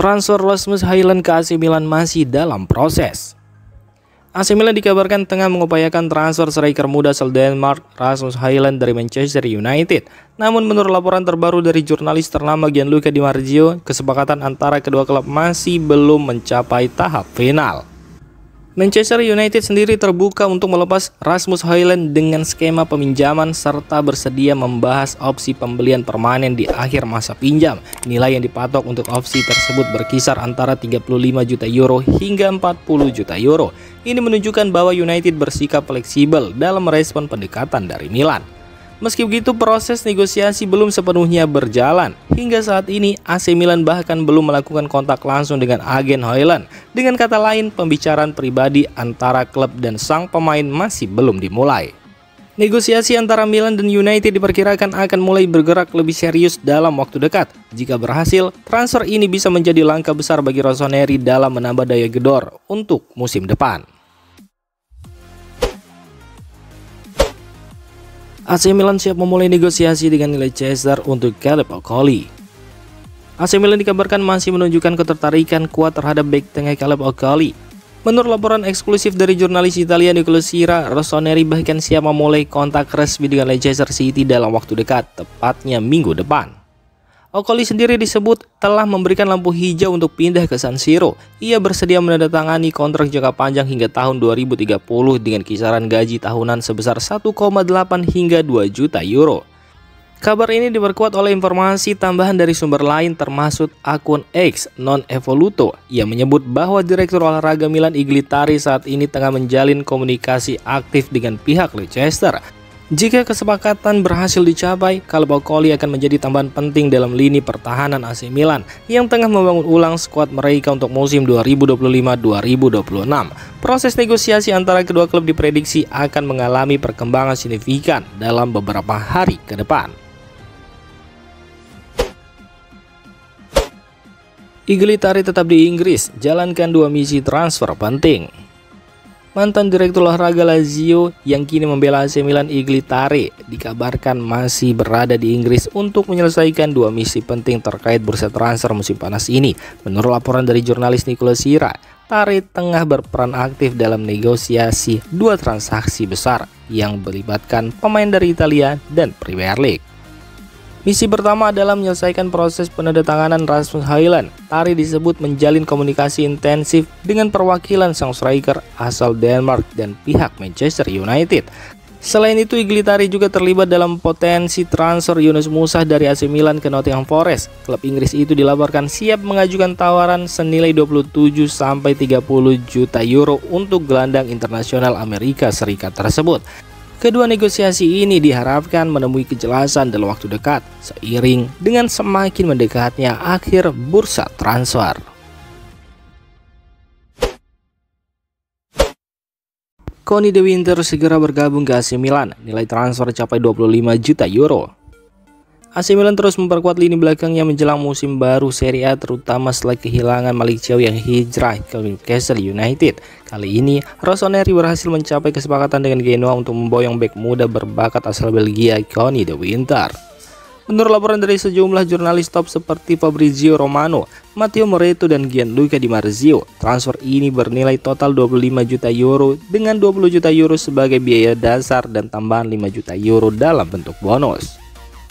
Transfer Rasmus Højlund ke AC Milan masih dalam proses. AC Milan dikabarkan tengah mengupayakan transfer striker muda asal Denmark Rasmus Højlund dari Manchester United. Namun menurut laporan terbaru dari jurnalis ternama Gianluca Di Marzio, kesepakatan antara kedua klub masih belum mencapai tahap final. Manchester United sendiri terbuka untuk melepas Rasmus Højlund dengan skema peminjaman serta bersedia membahas opsi pembelian permanen di akhir masa pinjam. Nilai yang dipatok untuk opsi tersebut berkisar antara 35 juta euro hingga 40 juta euro. Ini menunjukkan bahwa United bersikap fleksibel dalam merespon pendekatan dari Milan. Meski begitu, proses negosiasi belum sepenuhnya berjalan. Hingga saat ini, AC Milan bahkan belum melakukan kontak langsung dengan agen Højlund. Dengan kata lain, pembicaraan pribadi antara klub dan sang pemain masih belum dimulai. Negosiasi antara Milan dan United diperkirakan akan mulai bergerak lebih serius dalam waktu dekat. Jika berhasil, transfer ini bisa menjadi langkah besar bagi Rossoneri dalam menambah daya gedor untuk musim depan. AC Milan siap memulai negosiasi dengan Leicester untuk Caleb Okoli. AC Milan dikabarkan masih menunjukkan ketertarikan kuat terhadap bek tengah Caleb Okoli. Menurut laporan eksklusif dari jurnalis Italia Nicola Sira, Rossoneri bahkan siap memulai kontak resmi dengan Leicester City dalam waktu dekat, tepatnya minggu depan. Okoli sendiri disebut telah memberikan lampu hijau untuk pindah ke San Siro. Ia bersedia menandatangani kontrak jangka panjang hingga tahun 2030 dengan kisaran gaji tahunan sebesar 1,8 hingga 2 juta euro. Kabar ini diperkuat oleh informasi tambahan dari sumber lain termasuk akun X Non Evoluto yang menyebut bahwa Direktur Olahraga Milan Iglitari saat ini tengah menjalin komunikasi aktif dengan pihak Leicester. Jika kesepakatan berhasil dicapai, Caleb Okoli akan menjadi tambahan penting dalam lini pertahanan AC Milan yang tengah membangun ulang skuad mereka untuk musim 2025-2026. Proses negosiasi antara kedua klub diprediksi akan mengalami perkembangan signifikan dalam beberapa hari ke depan. Iglitari tetap di Inggris, jalankan 2 misi transfer penting. Mantan Direktur Olahraga Lazio yang kini membela AC Milan Iglitari dikabarkan masih berada di Inggris untuk menyelesaikan 2 misi penting terkait bursa transfer musim panas ini. Menurut laporan dari jurnalis Nicola Sira, Tari tengah berperan aktif dalam negosiasi 2 transaksi besar yang melibatkan pemain dari Italia dan Premier League. Misi pertama adalah menyelesaikan proses penandatanganan Rasmus Højlund. Tari disebut menjalin komunikasi intensif dengan perwakilan sang striker asal Denmark dan pihak Manchester United. Selain itu, Iglitari juga terlibat dalam potensi transfer Yunus Musa dari AC Milan ke Nottingham Forest. Klub Inggris itu dilaporkan siap mengajukan tawaran senilai 27-30 juta euro untuk gelandang internasional Amerika Serikat tersebut. Kedua negosiasi ini diharapkan menemui kejelasan dalam waktu dekat, seiring dengan semakin mendekatnya akhir bursa transfer. Conny De Winter segera bergabung ke AC Milan, nilai transfer capai 25 juta euro. AC Milan terus memperkuat lini belakangnya menjelang musim baru Serie A, terutama setelah kehilangan Malick Thiaw yang hijrah ke Newcastle United. Kali ini, Rossoneri berhasil mencapai kesepakatan dengan Genoa untuk memboyong bek muda berbakat asal Belgia Conny De Winter. Menurut laporan dari sejumlah jurnalis top seperti Fabrizio Romano, Matteo Moretto, dan Gianluca Di Marzio, transfer ini bernilai total 25 juta euro dengan 20 juta euro sebagai biaya dasar dan tambahan 5 juta euro dalam bentuk bonus.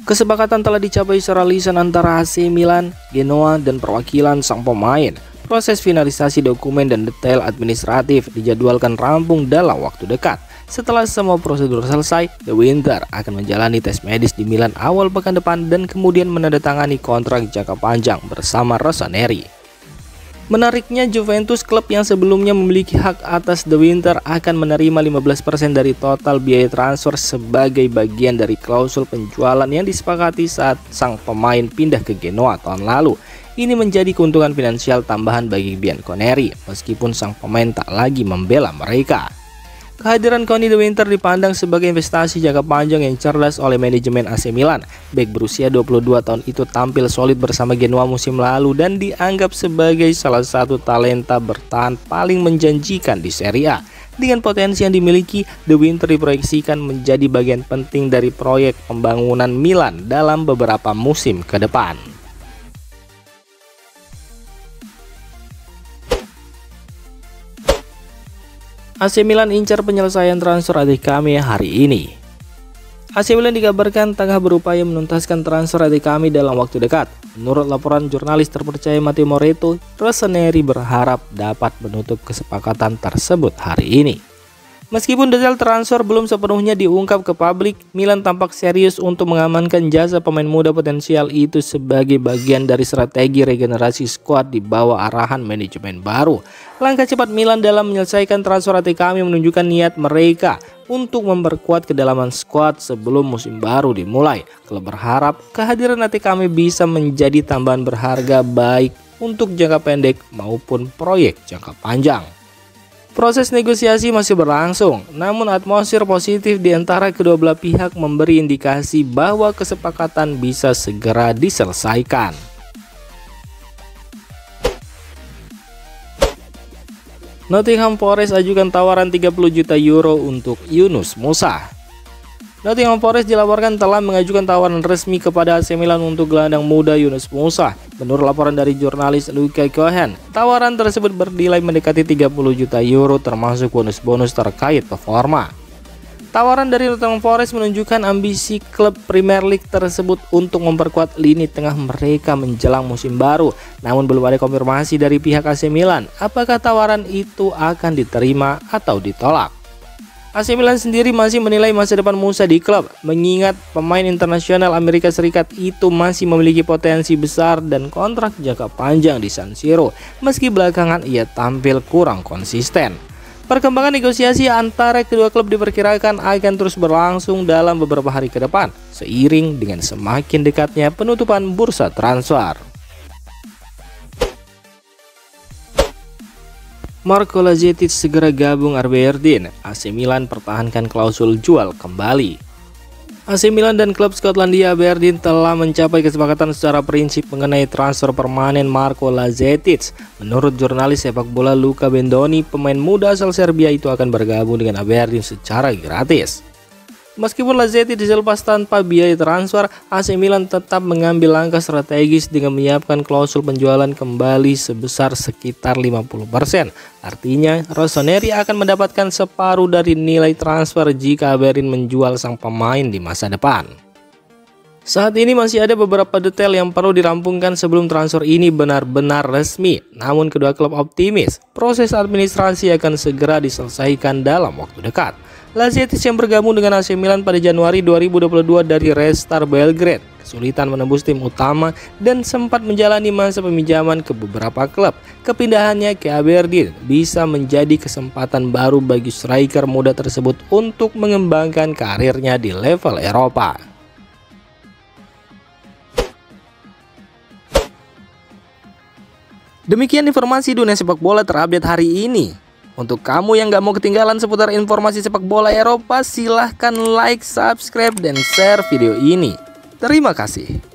Kesepakatan telah dicapai secara lisan antara AC Milan, Genoa, dan perwakilan sang pemain. Proses finalisasi dokumen dan detail administratif dijadwalkan rampung dalam waktu dekat. Setelah semua prosedur selesai, De Winter akan menjalani tes medis di Milan awal pekan depan dan kemudian menandatangani kontrak jangka panjang bersama Rossoneri. Menariknya, Juventus, klub yang sebelumnya memiliki hak atas De Winter, akan menerima 15% dari total biaya transfer sebagai bagian dari klausul penjualan yang disepakati saat sang pemain pindah ke Genoa tahun lalu. Ini menjadi keuntungan finansial tambahan bagi Bianconeri, meskipun sang pemain tak lagi membela mereka. Kehadiran Conny De Winter dipandang sebagai investasi jangka panjang yang cerdas oleh manajemen AC Milan. Bek berusia 22 tahun itu tampil solid bersama Genoa musim lalu dan dianggap sebagai salah satu talenta bertahan paling menjanjikan di Serie A. Dengan potensi yang dimiliki, De Winter diproyeksikan menjadi bagian penting dari proyek pembangunan Milan dalam beberapa musim ke depan. AC Milan incar penyelesaian transfer Adeyemi hari ini. AC Milan dikabarkan tengah berupaya menuntaskan transfer Adeyemi dalam waktu dekat. Menurut laporan jurnalis terpercaya Matteo Moretto, Rossoneri berharap dapat menutup kesepakatan tersebut hari ini. Meskipun detail transfer belum sepenuhnya diungkap ke publik, Milan tampak serius untuk mengamankan jasa pemain muda potensial itu sebagai bagian dari strategi regenerasi skuad di bawah arahan manajemen baru. Langkah cepat Milan dalam menyelesaikan transfer Adeyemi menunjukkan niat mereka untuk memperkuat kedalaman skuad sebelum musim baru dimulai. Klub berharap kehadiran Adeyemi bisa menjadi tambahan berharga baik untuk jangka pendek maupun proyek jangka panjang. Proses negosiasi masih berlangsung, namun atmosfer positif di antara kedua belah pihak memberi indikasi bahwa kesepakatan bisa segera diselesaikan. Nottingham Forest ajukan tawaran 30 juta euro untuk Yunus Musa. Nottingham Forest dilaporkan telah mengajukan tawaran resmi kepada AC Milan untuk gelandang muda Yunus Musa. Menurut laporan dari jurnalis Luca Cohen, tawaran tersebut bernilai mendekati 30 juta euro termasuk bonus-bonus terkait performa. Tawaran dari Nottingham Forest menunjukkan ambisi klub Premier League tersebut untuk memperkuat lini tengah mereka menjelang musim baru. Namun belum ada konfirmasi dari pihak AC Milan apakah tawaran itu akan diterima atau ditolak. AC Milan sendiri masih menilai masa depan Musa di klub, mengingat pemain internasional Amerika Serikat itu masih memiliki potensi besar dan kontrak jangka panjang di San Siro, meski belakangan ia tampil kurang konsisten. Perkembangan negosiasi antara kedua klub diperkirakan akan terus berlangsung dalam beberapa hari ke depan, seiring dengan semakin dekatnya penutupan bursa transfer. Marco Lazetic segera gabung RB Aberdeen. AC Milan pertahankan klausul jual kembali. AC Milan dan klub Skotlandia Aberdeen telah mencapai kesepakatan secara prinsip mengenai transfer permanen Marco Lazetic. Menurut jurnalis sepak bola Luca Bendoni, pemain muda asal Serbia itu akan bergabung dengan Aberdeen secara gratis. Meskipun Lazetic dilepas tanpa biaya transfer, AC Milan tetap mengambil langkah strategis dengan menyiapkan klausul penjualan kembali sebesar sekitar 50%. Artinya, Rossoneri akan mendapatkan separuh dari nilai transfer jika Aberdeen menjual sang pemain di masa depan. Saat ini masih ada beberapa detail yang perlu dirampungkan sebelum transfer ini benar-benar resmi. Namun kedua klub optimis, proses administrasi akan segera diselesaikan dalam waktu dekat. Lazetic yang bergabung dengan AC Milan pada Januari 2022 dari Red Star Belgrade kesulitan menembus tim utama dan sempat menjalani masa peminjaman ke beberapa klub. Kepindahannya ke Aberdeen bisa menjadi kesempatan baru bagi striker muda tersebut untuk mengembangkan karirnya di level Eropa. Demikian informasi dunia sepak bola terupdate hari ini. Untuk kamu yang gak mau ketinggalan seputar informasi sepak bola Eropa, silahkan like, subscribe, dan share video ini. Terima kasih.